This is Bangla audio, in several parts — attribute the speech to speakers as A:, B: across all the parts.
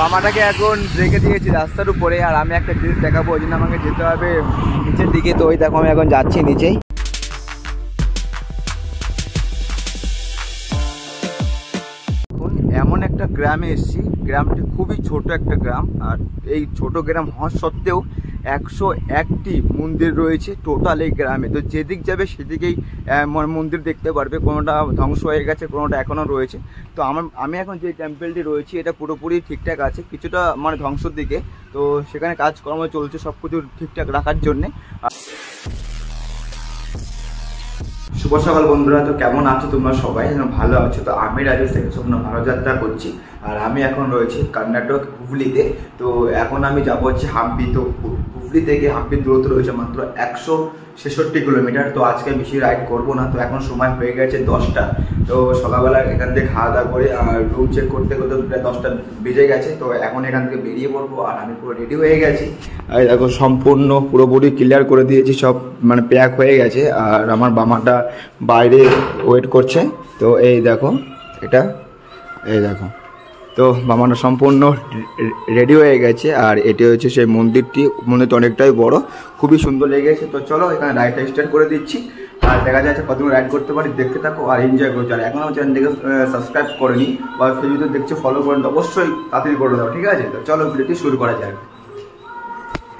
A: মামাটাকে এখন রেখে দিয়েছি রাস্তার উপরে, আর আমি একটা জিনিস দেখাবো, ওই জন্য আমাকে যেতে হবে নিচের দিকে। তো ওই দেখো আমি এখন যাচ্ছি নিচেই। এমন একটা গ্রামে এসেছি, গ্রামটি খুবই ছোট একটা গ্রাম, আর এই ছোট গ্রাম হওয়া সত্ত্বেও 101টি মন্দির রয়েছে টোটাল এই গ্রামে। তো যেদিক যাবে সেদিকেই মন্দির দেখতে পারবে, কোনোটা ধ্বংস হয়ে গেছে, কোনোটা এখনও রয়েছে। তো আমি এখন যে টেম্পলটি রয়েছি এটা পুরোপুরি ঠিকঠাক আছে, কিছুটা মানে ধ্বংসর দিকে। তো সেখানে কাজকর্ম চলছে সব কিছু ঠিকঠাক রাখার জন্যে। শুভ সকাল বন্ধুরা, তো কেমন আছো তোমরা? সবাই ভালো আছো? তো আমি রাজেশ থেকে স্বপ্ন ভালো যাত্রা করছি, আর আমি এখন রয়েছি কর্ণাটক হুগলিতে। তো এখন আমি যাবো হচ্ছে হাম্পি। তো হুগলি থেকে হাম্পির দূরত্ব রয়েছে মাত্র 166 কিলোমিটার। তো আজকে বেশি রাইড করবো না। তো এখন সময় হয়ে গেছে 10টা। তো সকালবেলা এখান থেকে খাওয়া দাওয়া করে আর রুম চেক করতে করতে প্রায় 10টা বেজে গেছে। তো এখন এখান থেকে বেরিয়ে পড়বো, আর আমি পুরো রেডি হয়ে গেছি। আর দেখো সম্পূর্ণ পুরোপুরি ক্লিয়ার করে দিয়েছি, সব মানে প্যাক হয়ে গেছে। আর আমার বামাটা বাইরে ওয়েট করছে। তো এই দেখো এটা, এই দেখো, তো বামাটা সম্পূর্ণ রেডি হয়ে গেছে। আর এটি হচ্ছে সেই মন্দিরটি। মন্দিরটা অনেকটাই বড়, খুবই সুন্দর লেগেছে। তো চলো এখানে রাইডটা স্টার্ট করে দিচ্ছি, আর দেখা যাচ্ছে কতদিন রাইড করতে পারি, দেখতে থাকো আর এনজয় করছো। আর এখন আমার চ্যানেলটিকে সাবস্ক্রাইব করেনি বা ফেসবুকে দেখছো ফলো করেন, তো অবশ্যই তাড়াতাড়ি করে দাও, ঠিক আছে? তো চলো ভিডিওটি শুরু করা যাক।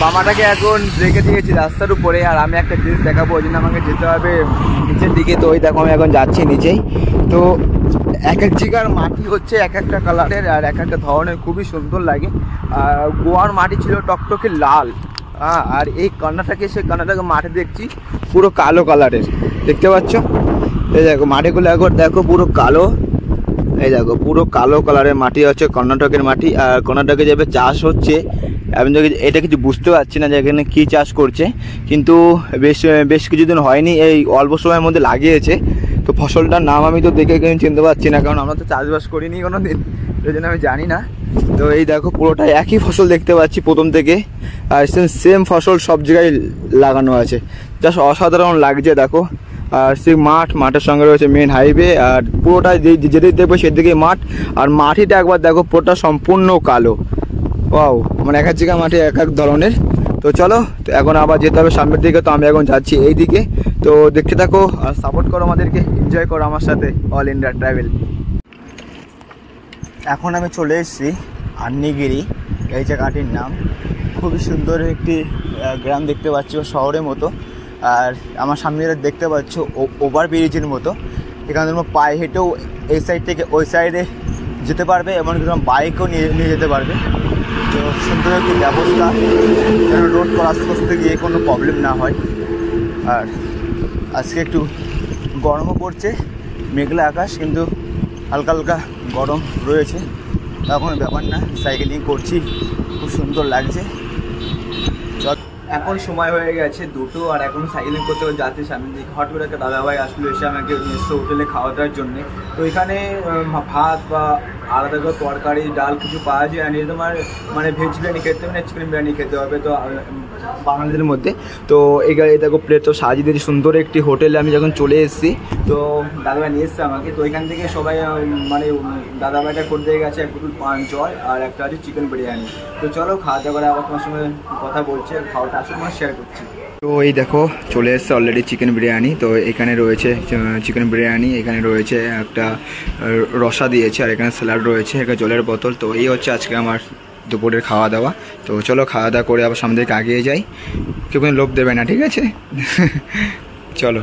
A: মামাটাকে এখন রেখে দিয়েছি রাস্তার উপরে, আর আমি একটা জিনিস দেখাবো, ওই জন্য আমাকে যেতে হবে নিচের দিকে। তো ওই দেখো আমি এখন যাচ্ছি নিচেই। তো এক এক জায়গার মাটি হচ্ছে এক একটা কালারের আর এক একটা ধরনের, খুবই সুন্দর লাগে। আর গোয়ার মাটি ছিল টকটকে লাল, আর এই কর্ণাটকে সে কর্ণাটকের মাটি দেখছি পুরো কালো কালারের, দেখতে পাচ্ছ? এই দেখো মাটিগুলো একবার দেখো, পুরো কালো। এই দেখো পুরো কালো কালারের মাটি হচ্ছে কর্ণাটকের মাটি। আর কর্ণাটকে যাবে চাষ হচ্ছে, আমি এটা কিছু বুঝতে পারছি না যে এখানে কী চাষ করছে, কিন্তু বেশ কিছুদিন হয়নি, এই অল্প সময়ের মধ্যে লাগিয়েছে। তো ফসলটার নাম আমি তো দেখে চিনতে পারছি না, কারণ আমরা তো চাষবাস করিনি কোনো দিন, সেই জন্য আমি জানি না। তো এই দেখো পুরোটা একই ফসল দেখতে পাচ্ছি প্রথম থেকে, আর সেম ফসল সব জায়গায় লাগানো আছে, জাস্ট অসাধারণ লাগছে দেখো। আর সেই মাঠের সঙ্গে রয়েছে মেন হাইওয়ে, আর পুরোটা যেদিকে দেখবো সেদিকে মাঠ। আর মাটিটা একবার দেখো পুরোটা সম্পূর্ণ কালো। ওয়াও, মানে এক এক জায়গা মাটি এক এক ধরনের। তো চলো, তো এখন আবার যেতে হবে সামনের দিকে। তো আমি এখন যাচ্ছি এই দিকে, তো দেখতে থাকো আর সাপোর্ট করো আমাদেরকে, এনজয় করো আমার সাথে অল ইন্ডিয়া ট্রাভেল। এখন আমি চলে এসেছি আন্নিগিরি, এই জায়গাটির নাম। খুবই সুন্দর একটি গ্রাম দেখতে পাচ্ছি, শহরের মতো। আর আমার সামনে দেখতে পাচ্ছ ওভার ব্রিজের মতো, এখানে তোমার পায়ে হেঁটেও এই সাইড থেকে ওই সাইডে যেতে পারবে, এমনকি তোমার বাইকও নিয়ে যেতে পারবে। তো সুন্দর একটি ব্যবস্থা, যেন রোড ক্রস করতে গিয়ে কোনো প্রবলেম না হয়। আর আজকে একটু গরমও পড়ছে, মেঘলা আকাশ, কিন্তু হালকা হালকা গরম রয়েছে। এখন ব্যাপার না, সাইকেলিং করছি, খুব সুন্দর লাগছে। এখন সময় হয়ে গেছে 2টো, আর এখন সাইকেলিং করতে যাচ্ছি সামনে দিকে। হট করে একটা দাদাভাই আসলো, এসে আমাকে নিশ্চয় হোটেলে খাওয়া দাওয়ার জন্যে। তো এখানে ভাত বা আলাদা করে তরকারি ডাল কিছু পাওয়া যায়, আর তোমার মানে ভেজ বিরিয়ানি খেতে হবে না চিকেন বিরিয়ানি খেতে হবে, তো বাঙালিদের মধ্যে। তো এই দেখো প্লেট তো সাজিয়ে দিয়েছি সুন্দর একটি হোটেলে। আমি যখন চলে এসেছি, তো দাদাভাই নিয়ে এসছে আমাকে। তো এখান থেকে সবাই মানে দাদাভাইটা করে দিয়ে গেছে 1 বোতল পান জল আর একটা আছে চিকেন বিরিয়ানি। তো চলো খাওয়া দাওয়া করে আবার তোমার সঙ্গে কথা বলছে, খাওয়াটা আসলে তোমার শেয়ার করছি। তো এই দেখো চলে এসছে অলরেডি চিকেন বিরিয়ানি। তো এখানে রয়েছে চিকেন বিরিয়ানি, এখানে রয়েছে একটা রসা দিয়েছে, আর এখানে স্যালাড রয়েছে, এখানে জলের বোতল। তো এই হচ্ছে আজকে আমার দুপুরের খাওয়া দাওয়া। তো চলো খাওয়া দাওয়া করে আবার সামনে দিকে এগিয়ে যাই, কেউ কোনো লোভ দেবে না, ঠিক আছে? চলো,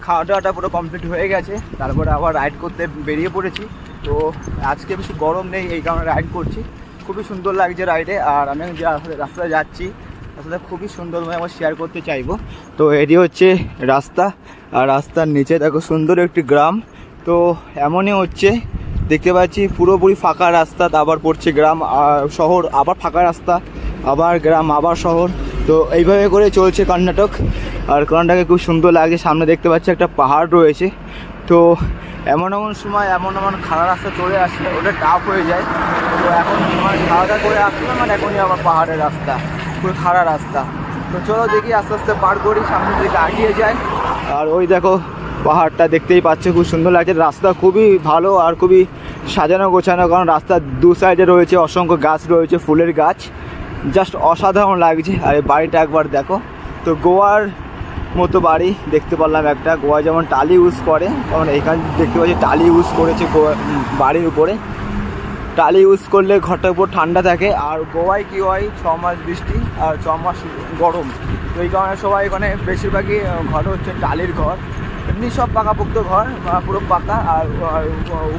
A: খাওয়া দাওয়াটা পুরো কমপ্লিট হয়ে গেছে, তারপরে আবার রাইড করতে বেরিয়ে পড়েছি। তো আজকে বেশি গরম নেই, এই কারণে রাইড করছি, খুবই সুন্দর লাগছে রাইডে। আর আমি যে রাস্তায় যাচ্ছি, আসলে খুবই সুন্দরভাবে আমার শেয়ার করতে চাইবো। তো এটি হচ্ছে রাস্তা, আর রাস্তার নিচে দেখো সুন্দর একটি গ্রাম। তো এমনই হচ্ছে, দেখতে পাচ্ছি পুরোপুরি ফাঁকা রাস্তা, আবার পড়ছে গ্রাম আর শহর, আবার ফাঁকা রাস্তা, আবার গ্রাম, আবার শহর। তো এইভাবে করে চলছে কর্ণাটক। আর কর্ণাটকে খুব সুন্দর লাগে, সামনে দেখতে পাচ্ছি একটা পাহাড় রয়েছে। তো এমন সময় এমন খারাপ রাস্তা চলে আসলে ওটা টাফ হয়ে যায়। তো এখন খাওয়া দাওয়া করে আসলাম, আর এখনই আবার পাহাড়ের রাস্তা, খুবই খারাপ রাস্তা। তো চলো দেখি আস্তে আস্তে পার করি, সামনের দিকে এগিয়ে যাই। আর ওই দেখো পাহাড়টা দেখতেই পাচ্ছ, খুব সুন্দর লাগছে। রাস্তা খুবই ভালো আর খুবই সাজানো গোছানো, কারণ রাস্তার দু সাইডে রয়েছে অসংখ্য গাছ রয়েছে, ফুলের গাছ, জাস্ট অসাধারণ লাগছে। আর এই বাড়িটা একবার দেখো। তো গোয়ার মতো বাড়ি দেখতে পারলাম একটা। গোয়া যেমন টালি ইউজ করে, কারণ এখানে দেখতে পাচ্ছি টালি ইউজ করেছে বাড়ির উপরে। টালি ইউজ করলে ঘরটার উপর ঠান্ডা থাকে। আর গোয়ায় কী হয়, 6 মাস বৃষ্টি আর 6 মাস গরম। তো এই কারণে সবাই এখানে বেশিরভাগই ঘর হচ্ছে টালির ঘর। এমনি সব পাকাপোক্ত ঘর, পুরো পাকা, আর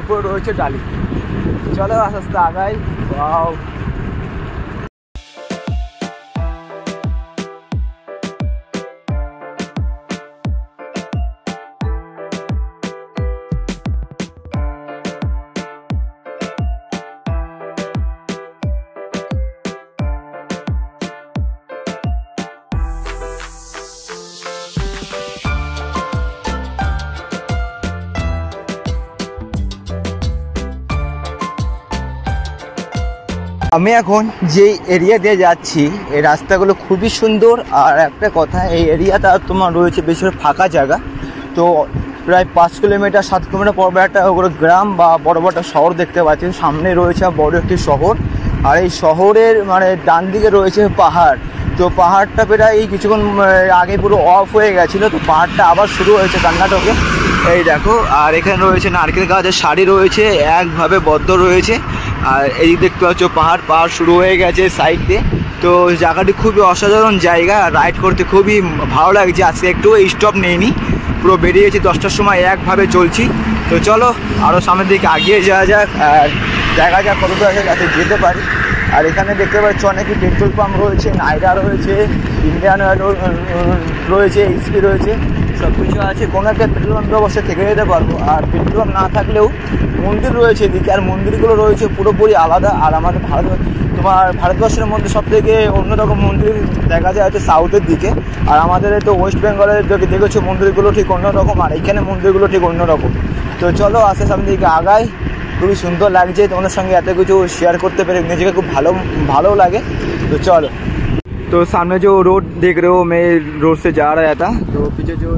A: উপরে রয়েছে টালি। চলো আস্তে আস্তে আগাই। আমি এখন যে এরিয়া দিয়ে যাচ্ছি, এই রাস্তাগুলো খুবই সুন্দর। আর একটা কথা, এই এরিয়াটা তোমার রয়েছে বেশিরভাগ ফাঁকা জায়গা। তো প্রায় 5 কিলোমিটার 7 কিলোমিটার পর একটা ওগুলো গ্রাম বা বড় বড় শহর দেখতে পাচ্ছি। সামনে রয়েছে বড় একটি শহর, আর এই শহরের মানে ডান দিকে রয়েছে পাহাড়। তো পাহাড়টা প্রায় এই কিছুক্ষণ আগে পুরো অফ হয়ে গেছিলো, তো পাহাড়টা আবার শুরু হয়েছে কর্ণাটকে। এই দেখো, আর এখানে রয়েছে নারকেল গাছের সারি রয়েছে, একভাবে বদ্ধ রয়েছে। আর এই দেখতে পাচ্ছ পাহাড় শুরু হয়ে গেছে সাইড দিয়ে। তো জায়গাটি খুবই অসাধারণ জায়গা, রাইড করতে খুবই ভালো লাগছে। আজকে একটু স্টপ নেইনি, পুরো বেরিয়েছি 10টার সময়, একভাবে চলছি। তো চলো আরও সামনের দিকে আগিয়ে যাওয়া যাক, আর দেখা যাক কত দূর যাতে যেতে পারি। আর এখানে দেখতে পাচ্ছি অনেকই পেট্রোল পাম্প রয়েছে, নাইডা রয়েছে, ইন্ডিয়ান অয়েল রয়েছে, এইচপি রয়েছে, সব কিছু আছে। কোনো একটা পেট্রোল পাম্পে অবশ্যই থেকে যেতে পারবো। আর পেট্রোল পাম্প না থাকলেও মন্দির রয়েছে এদিকে, আর মন্দিরগুলো রয়েছে পুরোপুরি আলাদা। আর আমাদের ভারতবর্ষের মধ্যে সবথেকে অন্যরকম মন্দির দেখা যায় হচ্ছে সাউথের দিকে। আর আমাদের তো ওয়েস্ট বেঙ্গলের দেখেছো মন্দিরগুলো ঠিক অন্যরকম, আর এখানে মন্দিরগুলো ঠিক অন্যরকম। তো চলো আস্তে সামনের দিকে আগাই। খুবই সুন্দর লাগছে তোমাদের সঙ্গে এত কিছু শেয়ার करते पेरे, নিজেকে খুব ভালো লাগে। तो चलो, तो सामने जो रोड देख रहे हो, मैं रोड से जा रहा था। तो पीछे जो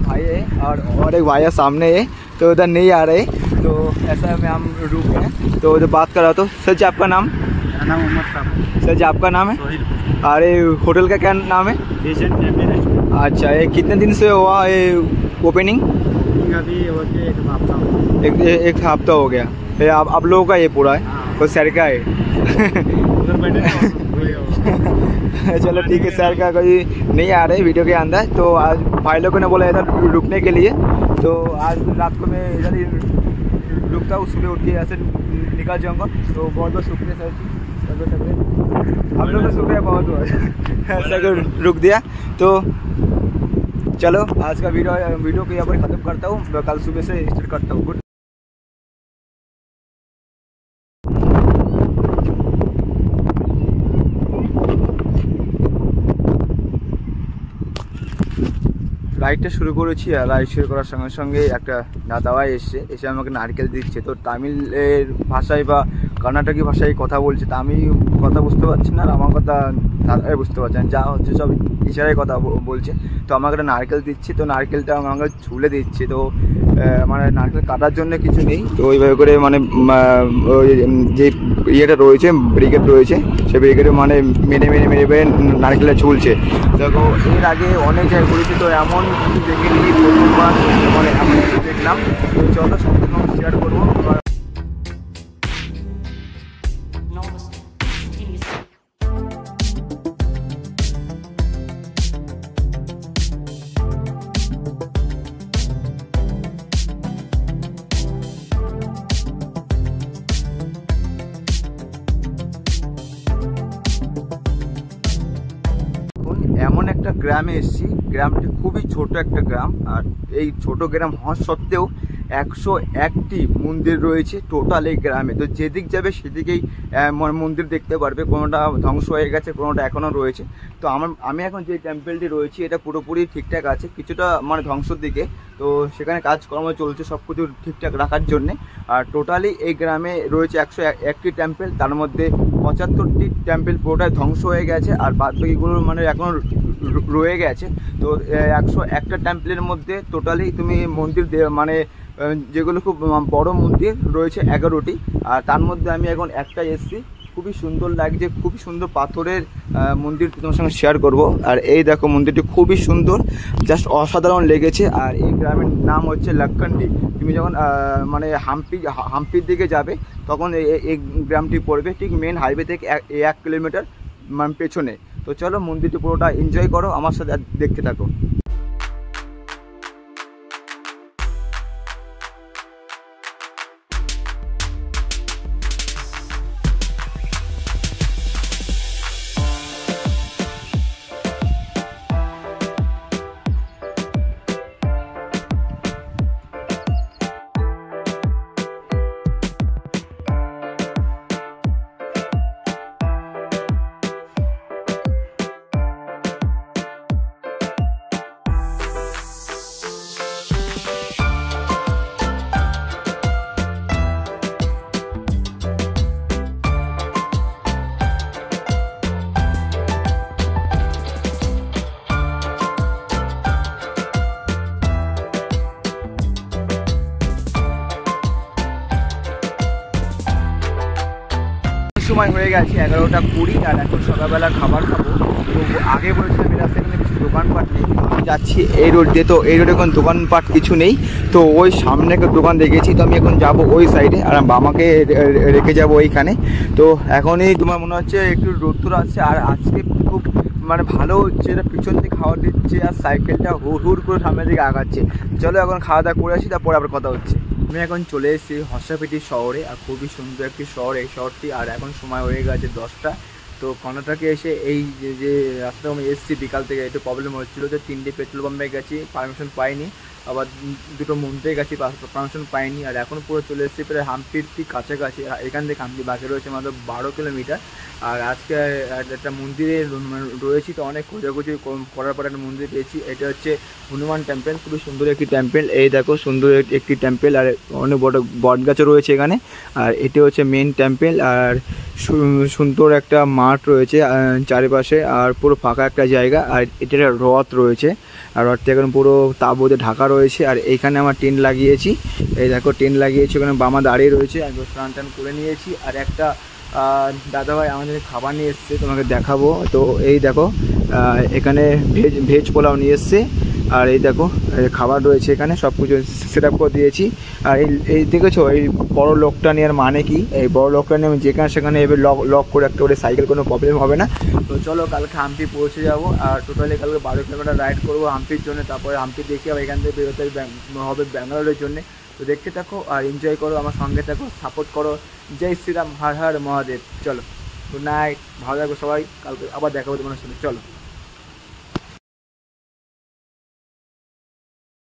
A: भाई है और एक भाई है सामने है, तो उधर नहीं आ रहे। तो ऐसा में हम रुक गए। तो जो बात कर रहा, तो सर जी आपका नाम?
B: मेरा नाम मोहम्मद साहब।
A: सर जी आपका नाम है? अरे होटल का क्या नाम है? अच्छा, ये कितने दिन से हुआ ये ओपनिंग?
B: अभी
A: एक हफ्ता हो गया। आप लोगों का ये पूरा है? तो सर का है? चलो ठीक है, सर का कोई नहीं आ रहे वीडियो के अंदर। तो आज भाई लोगों ने बोला इधर रुकने के लिए, तो आज रात को मैं इधर ही रुकता हूँ, सुबह उठ के ऐसे निकल जाऊँगा। तो बहुत बहुत शुक्रिया सर जी, आप लोग का शुक्रिया बहुत बहुत सर को रुक दिया। तो चलो आज का वीडियो को यहाँ पर ख़त्म करता हूँ, कल सुबह से स्टार्ट करता हूँ। गुड। রাইডটা শুরু করেছি, আর রাইড শুরু করার সঙ্গে সঙ্গে একটা দাদাভাই এসে আমাকে নারকেল দিচ্ছে। তো তামিলের ভাষায় বা কর্ণাটকি ভাষায় কথা বলছে, তা আমি কথা বুঝতে পারছি না, আর আমার কথা দাদাভাই বুঝতে পারছে না, যা হচ্ছে সব ইশারায় কথা বলছে। তো আমাকে একটা নারকেল দিচ্ছে, তো নারকেলটা আমাকে ছুলে দিচ্ছে। তো মানে নারকেল কাটার জন্য কিছু নেই, তো ওইভাবে করে মানে যে ইয়েটা রয়েছে, ব্রিগেড রয়েছে, সেই ব্রিগেডে মানে মেরে নারকেলটা ঝুলছে। দেখো এর আগে অনেক জায়গায় ঘুরেছি, তো এমন কিছু দেখিনি, প্রথমবার মানে এমন কিছু দেখলাম। তো চলো সম্পূর্ণ শেয়ার করবো। এমন একটা গ্রামে এসেছি, গ্রামটি খুবই ছোট একটা গ্রাম। আর এই ছোট গ্রাম হওয়া সত্ত্বেও 101টি মন্দির রয়েছে টোটাল এই গ্রামে। তো যেদিক যাবে সেদিকেই মন্দির দেখতে পারবে, কোনোটা ধ্বংস হয়ে গেছে, কোনোটা এখনও রয়েছে। তো আমি এখন যে টেম্পলটি রয়েছে এটা পুরোপুরি ঠিকঠাক আছে, কিছুটা মানে ধ্বংসর দিকে। তো সেখানে কাজকর্ম চলছে সব কিছু ঠিকঠাক রাখার জন্যে। আর টোটালি এই গ্রামে রয়েছে 101টি টেম্পল, তার মধ্যে 75টি টেম্পল পুরোটাই ধ্বংস হয়ে গেছে, আর বাদবাকিগুলো মানে এখনও রয়ে গেছে। তো 101টা টেম্পলের মধ্যে টোটালি তুমি মন্দির মানে যেগুলো খুব বড় মন্দির রয়েছে 11টি, আর তার মধ্যে আমি এখন একটা এসেছি, খুবই সুন্দর লাগছে, খুবই সুন্দর পাথরের মন্দির তোমার সঙ্গে শেয়ার করব। আর এই দেখো মন্দিরটি খুবই সুন্দর, জাস্ট অসাধারণ লেগেছে। আর এই গ্রামের নাম হচ্ছে লাক্ষান্ডি। তুমি যখন মানে হাম্পির দিকে যাবে তখন এই গ্রামটি পড়বে ঠিক মেন হাইওয়ে থেকে 1 কিলোমিটার মানে পেছনে। তো চলো মন্দিরটি পুরোটা এনজয় করো আমার সাথে, দেখতে থাকো। সময় হয়ে গেছে 11টা 20, আর এখন সকালবেলা খাবার খাবো। তো আগে বলেছিলাম এই রাস্তায় এখানে কিছু দোকানপাট নেই, আমি যাচ্ছি এই রোড দিয়ে, তো এই রোডে এখন দোকানপাট কিছু নেই। তো ওই সামনে একটা দোকান দেখেছি, তো আমি এখন যাব ওই সাইডে, আর বামাকে রেখে যাব ওইখানে। তো এখনই তোমার মনে হচ্ছে একটু রোদ্দুর আছে, আর আজকে খুব মানে ভালো হচ্ছে, এটা পিছন থেকে খাওয়া দিচ্ছে আর সাইকেলটা হুড় করে সামনের দিকে আগাচ্ছে। চলো এখন খাওয়া দাওয়া করে আসি, তারপরে আবার কথা হচ্ছে। আমি এখন চলে এসেছি হর্ষাপিটি শহরে, আর খুবই সুন্দর একটি শহর এই শহরটি। আর এখন সময় হয়ে গেছে 10টা। তো কর্ণাটকে এসে এই যে রাস্তাটা আমি এসেছি বিকাল থেকে একটু প্রবলেম হচ্ছিলো, যে 3টে পেট্রোল পাম্পে গেছি, পারমিশন পাইনি, আবার 2টো মন্দিরে গেছি, পারমিশন পাইনি। আর এখন পুরো চলে এসেছি প্রায় হাম্পির ঠিক কাছাকাছি। এখান থেকে হাম্পি বাকি রয়েছে মাত্র 12 কিলোমিটার। আর আজকে একটা মন্দিরে রয়েছি, তো অনেক খোঁজাখুঁজি করার পর একটা মন্দির পেয়েছি। এটা হচ্ছে হনুমান টেম্পল, খুবই সুন্দর একটি টেম্পল। এই দেখো সুন্দর একটি টেম্পল, আর অনেক বড় বট গাছও রয়েছে এখানে। আর এটি হচ্ছে মেন টেম্পল, আর সুন্দর একটা মাঠ রয়েছে চারিপাশে, আর পুরো ফাঁকা একটা জায়গা। আর এটা একটা রথ রয়েছে, আর রথটা এখন পুরো তাঁবুতে ঢাকা রয়েছে। আর এইখানে আমার টেন্ট লাগিয়েছি, এই দেখো টেন্ট লাগিয়েছি, ওখানে বামা দাঁড়িয়ে রয়েছে, একবার স্নান টান করে নিয়েছি। আর একটা দাদাভাই আমাদের খাবার নিয়ে এসছে, তোমাকে দেখাবো। তো এই দেখো এখানে ভেজ পোলাও নিয়ে এসছে, আর এই দেখো খাবার রয়েছে এখানে, সব কিছু সেট আপ করে দিয়েছি। আর এই দেখেছো এই বড় লোকটা নেওয়ার মানে কি, এই বড় লোকটা নিয়ে আমি যেখানে সেখানে এবার লক করে রাখতে পারি, সাইকেল কোনো প্রবলেম হবে না। তো চলো কালকে হাম্পি পৌঁছে যাবো, আর টোটালি কালকে 12 কিলোমিটার রাইড করবো হাম্পির জন্য। তারপরে হাম্পি দেখে আবার এখান থেকে বেরোতে হবে ব্যাঙ্গালোরের জন্য। তো দেখতে থাকো আর এনজয় করো, আমার সঙ্গে থাকো, সাপোর্ট করো। জয় শ্রীরাম, হর হর মহাদেব। চলো গুড নাইট, ভালো থাকো সবাই, কালকে আবার দেখা হবে তোমার সাথে, চলো।